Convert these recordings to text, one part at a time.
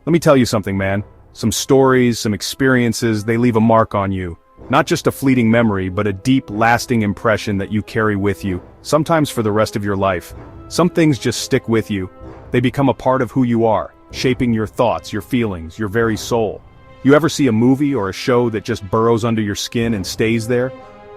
Let me tell you something, man. Some stories, some experiences, they leave a mark on you. Not just a fleeting memory, but a deep, lasting impression that you carry with you, sometimes for the rest of your life. Some things just stick with you. They become a part of who you are, shaping your thoughts, your feelings, your very soul. You ever see a movie or a show that just burrows under your skin and stays there?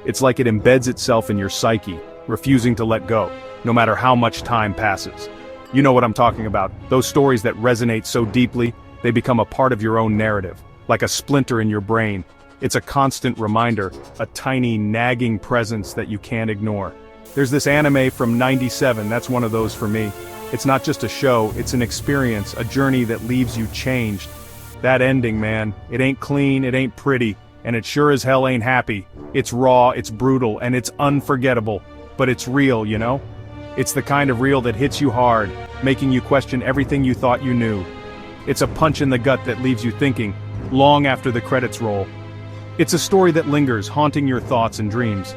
It's like it embeds itself in your psyche, refusing to let go, no matter how much time passes. You know what I'm talking about, those stories that resonate so deeply, they become a part of your own narrative, like a splinter in your brain. It's a constant reminder, a tiny, nagging presence that you can't ignore. There's this anime from '97, that's one of those for me. It's not just a show, it's an experience, a journey that leaves you changed. That ending, man, it ain't clean, it ain't pretty, and it sure as hell ain't happy. It's raw, it's brutal, and it's unforgettable. But it's real, you know? It's the kind of real that hits you hard, making you question everything you thought you knew. It's a punch in the gut that leaves you thinking, long after the credits roll. It's a story that lingers, haunting your thoughts and dreams.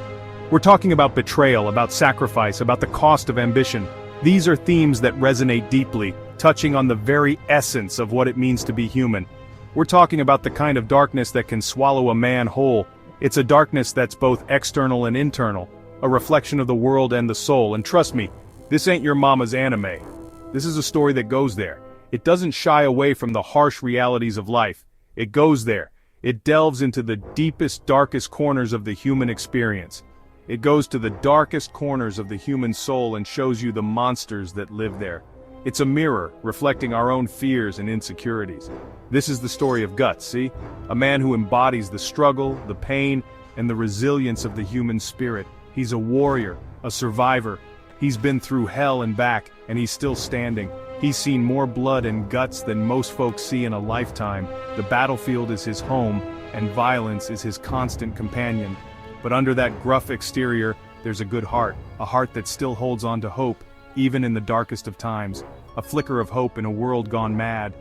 We're talking about betrayal, about sacrifice, about the cost of ambition. These are themes that resonate deeply, touching on the very essence of what it means to be human. We're talking about the kind of darkness that can swallow a man whole. It's a darkness that's both external and internal, a reflection of the world and the soul, and trust me, this ain't your mama's anime. This is a story that goes there. It doesn't shy away from the harsh realities of life. It goes there. It delves into the deepest, darkest corners of the human experience. It goes to the darkest corners of the human soul and shows you the monsters that live there. It's a mirror, reflecting our own fears and insecurities. This is the story of Guts, see? A man who embodies the struggle, the pain, and the resilience of the human spirit. He's a warrior, a survivor. He's been through hell and back, and he's still standing. He's seen more blood and guts than most folks see in a lifetime. The battlefield is his home, and violence is his constant companion. But under that gruff exterior, there's a good heart, a heart that still holds on to hope, even in the darkest of times. A flicker of hope in a world gone mad.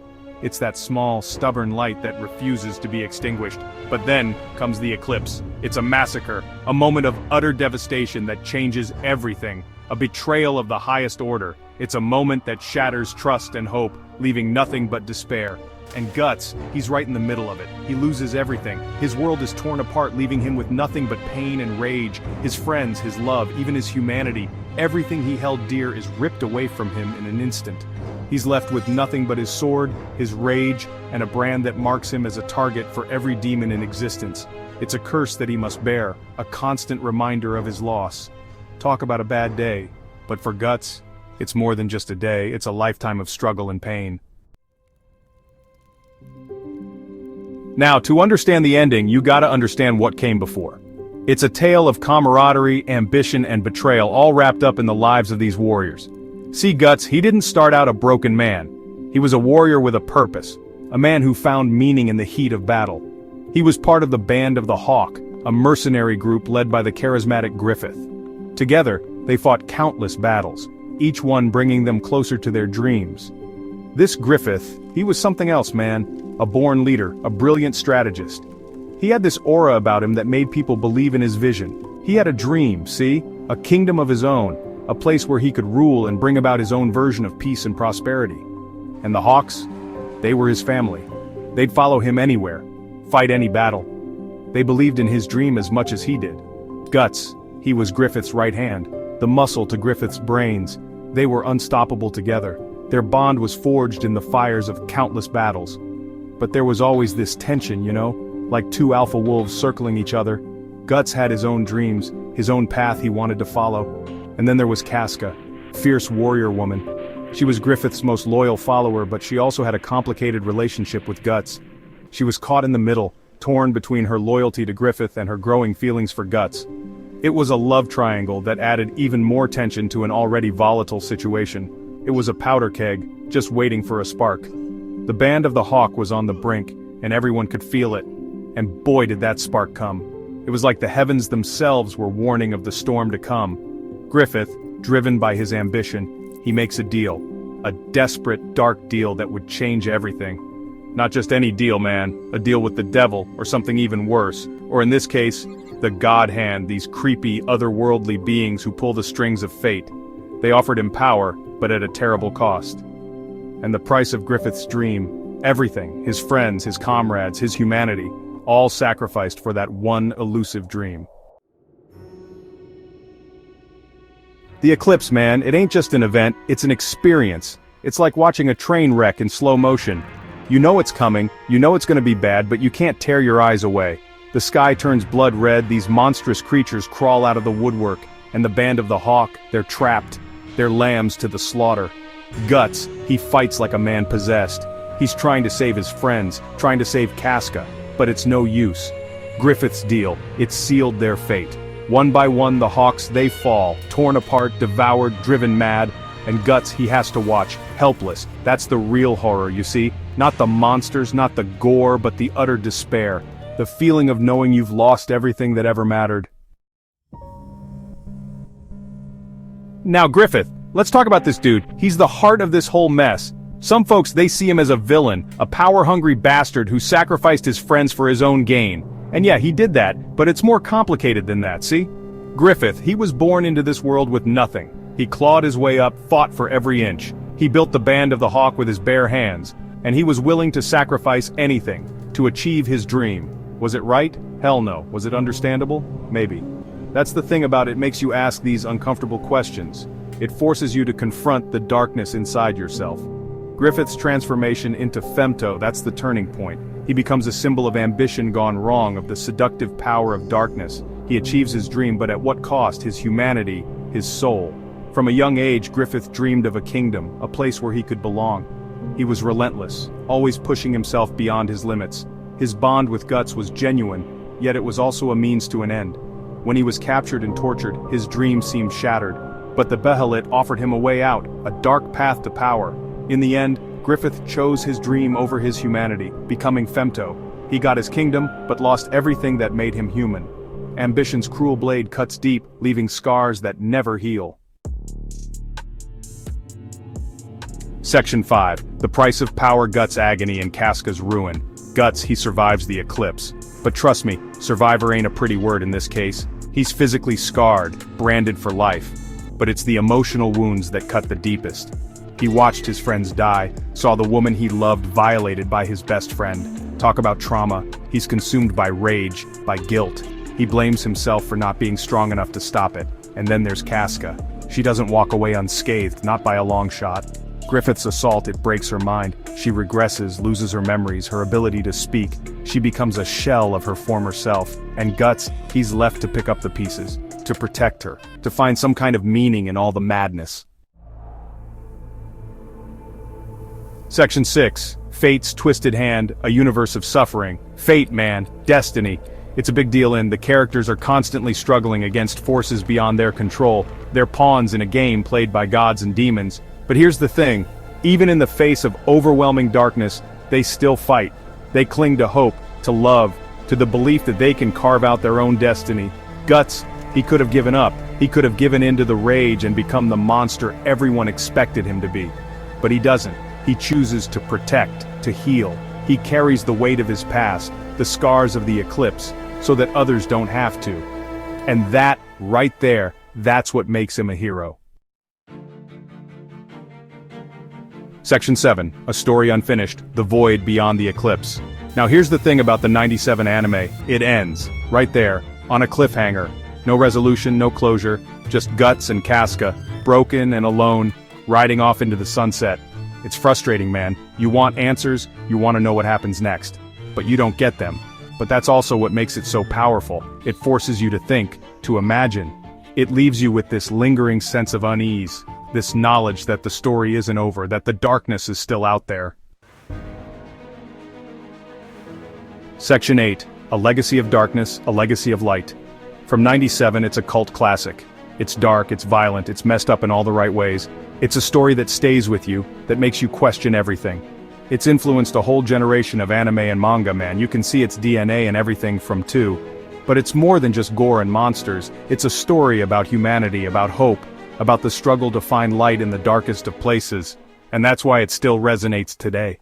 It's that small, stubborn light that refuses to be extinguished. But then comes the eclipse. It's a massacre, a moment of utter devastation that changes everything, a betrayal of the highest order. It's a moment that shatters trust and hope, leaving nothing but despair. And Guts, he's right in the middle of it. He loses everything. His world is torn apart, leaving him with nothing but pain and rage. His friends, his love, even his humanity, everything he held dear is ripped away from him in an instant. He's left with nothing but his sword, his rage, and a brand that marks him as a target for every demon in existence. It's a curse that he must bear, a constant reminder of his loss. Talk about a bad day. But for Guts, it's more than just a day, it's a lifetime of struggle and pain. Now, to understand the ending, you gotta understand what came before. It's a tale of camaraderie, ambition, and betrayal, all wrapped up in the lives of these warriors. See, Guts, he didn't start out a broken man. He was a warrior with a purpose, a man who found meaning in the heat of battle. He was part of the Band of the Hawk, a mercenary group led by the charismatic Griffith. Together, they fought countless battles, each one bringing them closer to their dreams. This Griffith, he was something else, man. A born leader, a brilliant strategist. He had this aura about him that made people believe in his vision. He had a dream, see? A kingdom of his own, a place where he could rule and bring about his own version of peace and prosperity. And the Hawks? They were his family. They'd follow him anywhere, fight any battle. They believed in his dream as much as he did. Guts, he was Griffith's right hand, the muscle to Griffith's brains. They were unstoppable together. Their bond was forged in the fires of countless battles. But there was always this tension, you know, like two alpha wolves circling each other. Guts had his own dreams, his own path he wanted to follow. And then there was Casca, fierce warrior woman. She was Griffith's most loyal follower, but she also had a complicated relationship with Guts. She was caught in the middle, torn between her loyalty to Griffith and her growing feelings for Guts. It was a love triangle that added even more tension to an already volatile situation. It was a powder keg, just waiting for a spark. The Band of the Hawk was on the brink, and everyone could feel it. And boy did that spark come. It was like the heavens themselves were warning of the storm to come. Griffith, driven by his ambition, he makes a deal. A desperate, dark deal that would change everything. Not just any deal, man. A deal with the devil, or something even worse. Or in this case, the God Hand, these creepy, otherworldly beings who pull the strings of fate. They offered him power, but at a terrible cost. And the price of Griffith's dream, Everything, his friends, his comrades, his humanity, all sacrificed for that one elusive dream. The eclipse, man, it ain't just an event, it's an experience. It's like watching a train wreck in slow motion. You know it's coming, you know it's gonna be bad, but you can't tear your eyes away. The sky turns blood red, these monstrous creatures crawl out of the woodwork, and the band of the hawk, they're trapped. They're lambs to the slaughter. Guts, he fights like a man possessed. He's trying to save his friends, trying to save Casca, but it's no use. Griffith's deal, it sealed their fate. One by one the hawks, they fall, torn apart, devoured, driven mad, and Guts, he has to watch, helpless. That's the real horror, you see? Not the monsters, not the gore, but the utter despair. The feeling of knowing you've lost everything that ever mattered. Now Griffith, let's talk about this dude. He's the heart of this whole mess. Some folks, they see him as a villain, a power-hungry bastard who sacrificed his friends for his own gain. And yeah, he did that, but it's more complicated than that, see? Griffith, he was born into this world with nothing. He clawed his way up, fought for every inch. He built the band of the hawk with his bare hands, and he was willing to sacrifice anything to achieve his dream. Was it right? Hell no. Was it understandable? Maybe. That's the thing about it, makes you ask these uncomfortable questions. It forces you to confront the darkness inside yourself. Griffith's transformation into Femto, that's the turning point. He becomes a symbol of ambition gone wrong, of the seductive power of darkness. He achieves his dream, but at what cost? His humanity, his soul. From a young age, Griffith dreamed of a kingdom, a place where he could belong. He was relentless, always pushing himself beyond his limits. His bond with Guts was genuine, yet it was also a means to an end. When he was captured and tortured, his dream seemed shattered. But the Behelit offered him a way out, a dark path to power. In the end, Griffith chose his dream over his humanity, becoming Femto. He got his kingdom, but lost everything that made him human. Ambition's cruel blade cuts deep, leaving scars that never heal. Section 5. The price of power, Guts' agony, and Casca's ruin. Guts, he survives the eclipse. But trust me, survivor ain't a pretty word in this case. He's physically scarred, branded for life. But it's the emotional wounds that cut the deepest. He watched his friends die, saw the woman he loved violated by his best friend. Talk about trauma. He's consumed by rage, by guilt. He blames himself for not being strong enough to stop it. And then there's Casca. She doesn't walk away unscathed, not by a long shot. Griffith's assault, it breaks her mind. She regresses, loses her memories, her ability to speak. She becomes a shell of her former self. And Guts, he's left to pick up the pieces, to protect her, to find some kind of meaning in all the madness. Section 6. Fate's twisted hand, a universe of suffering. Fate, man, destiny. It's a big deal, and the characters are constantly struggling against forces beyond their control. They're pawns in a game played by gods and demons. But here's the thing, even in the face of overwhelming darkness, they still fight. They cling to hope, to love, to the belief that they can carve out their own destiny. Guts, he could have given up. He could have given in to the rage and become the monster everyone expected him to be. But he doesn't. He chooses to protect, to heal. He carries the weight of his past, the scars of the eclipse, so that others don't have to. And that, right there, that's what makes him a hero. Section 7. A story unfinished, the void beyond the eclipse. Now here's the thing about the 97 anime, it ends, right there, on a cliffhanger. No resolution, no closure, just Guts and Casca, broken and alone, riding off into the sunset. It's frustrating, man. You want answers, you want to know what happens next. But you don't get them. But that's also what makes it so powerful. It forces you to think, to imagine. It leaves you with this lingering sense of unease, this knowledge that the story isn't over, that the darkness is still out there. Section 8. A legacy of darkness, a legacy of light. From 97, it's a cult classic. It's dark, it's violent, it's messed up in all the right ways. It's a story that stays with you, that makes you question everything. It's influenced a whole generation of anime and manga, man. You can see its DNA in everything from 2. But it's more than just gore and monsters. It's a story about humanity, about hope, about the struggle to find light in the darkest of places. And that's why it still resonates today.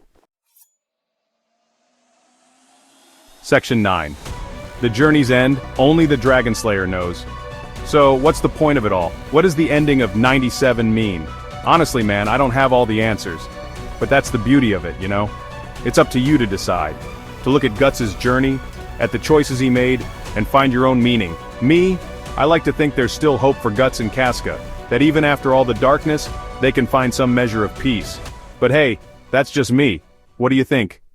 Section 9. The journey's end, only the Dragon Slayer knows. So, what's the point of it all? What does the ending of 97 mean? Honestly, man, I don't have all the answers. But that's the beauty of it, you know? It's up to you to decide. To look at Guts' journey, at the choices he made, and find your own meaning. Me, I like to think there's still hope for Guts and Casca, that even after all the darkness, they can find some measure of peace. But hey, that's just me. What do you think?